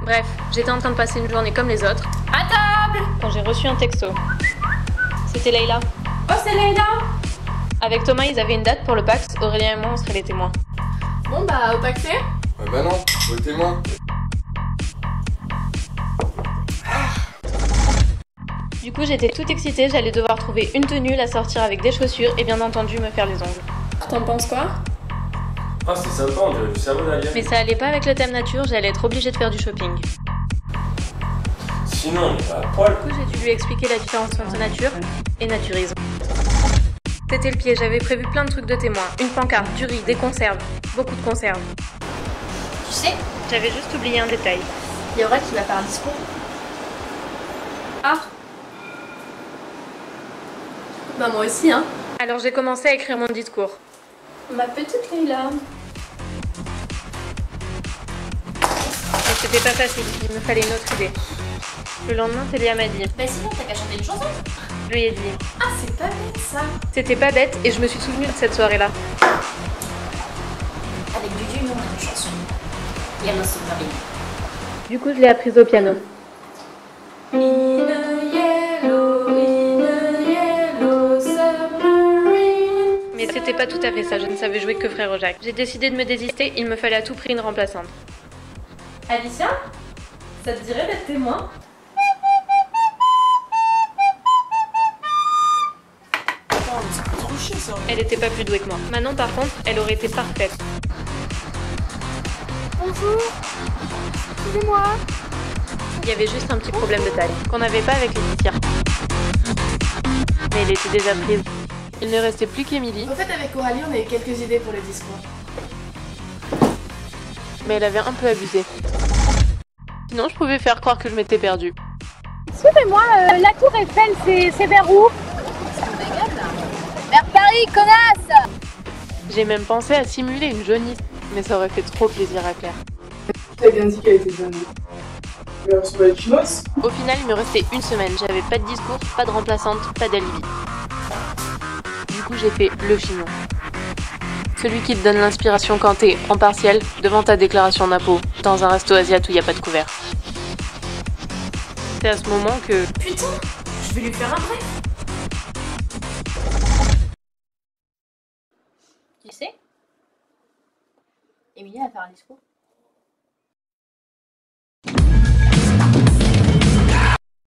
Bref, j'étais en train de passer une journée comme les autres. À table! Quand j'ai reçu un texto. C'était Leïla. Oh, c'est Leïla! Avec Thomas, ils avaient une date pour le Pax. Aurélien et moi, on serait les témoins. Bon bah, au Paxé? Ouais bah non, au témoin. Du coup, j'étais toute excitée, j'allais devoir trouver une tenue, la sortir avec des chaussures et bien entendu me faire les ongles. T'en penses quoi? Ah c'est sympa, on dirait du cerveau d'alien. Mais ça allait pas avec le thème nature, j'allais être obligée de faire du shopping. Sinon on est pas à poil. Du coup, j'ai dû lui expliquer la différence entre nature et naturisme. C'était le pied, j'avais prévu plein de trucs de témoins. Une pancarte, du riz, des conserves. Beaucoup de conserves. Tu sais, J'avais juste oublié un détail. il y aura qui va faire un discours. Ah! Bah moi aussi, hein. Alors j'ai commencé à écrire mon discours. Ma petite Leïla. Mais c'était pas facile, il me fallait une autre idée. Le lendemain, Télia m'a dit. Bah sinon, t'as qu'à chanter une chanson. Je lui ai dit. Ah, c'est pas bête ça. C'était pas bête et je me suis souvenue de cette soirée-là. Avec Dudu, nous on a une chanson. Il y a nos submarines. Du coup, je l'ai apprise au piano. In a yellow submarine. Mais c'était pas tout à fait ça, je ne savais jouer que Frère Jacques. J'ai décidé de me désister, il me fallait à tout prix une remplaçante. Alicia, ça te dirait d'être témoin? Elle était pas plus douée que moi. Manon, par contre, elle aurait été parfaite. Bonjour, excusez-moi. Il y avait juste un petit problème de taille, qu'on n'avait pas avec Laetitia. Mais elle était déjà prise. Il ne restait plus qu'Émilie, En fait, avec Coralie, on a eu quelques idées pour le discours. mais elle avait un peu abusé. Sinon, je pouvais faire croire que je m'étais perdue. Excusez-moi, la tour Eiffel, c'est vers où? Vers Paris, connasse! J'ai même pensé à simuler une jaunisse, mais ça aurait fait trop plaisir à Claire. T'as bien dit qu'elle était jeune. Mais on se va être chinoise. Au final, il me restait une semaine. J'avais pas de discours, pas de remplaçante, pas d'alibi. Du coup, j'ai fait le chignon. Celui qui te donne l'inspiration quand t'es en partiel, devant ta déclaration d'impôt, dans un resto asiatique où y a pas de couvert. C'est à ce moment que... Putain, je vais lui faire un vrai. Tu sais, Emilie va faire un discours.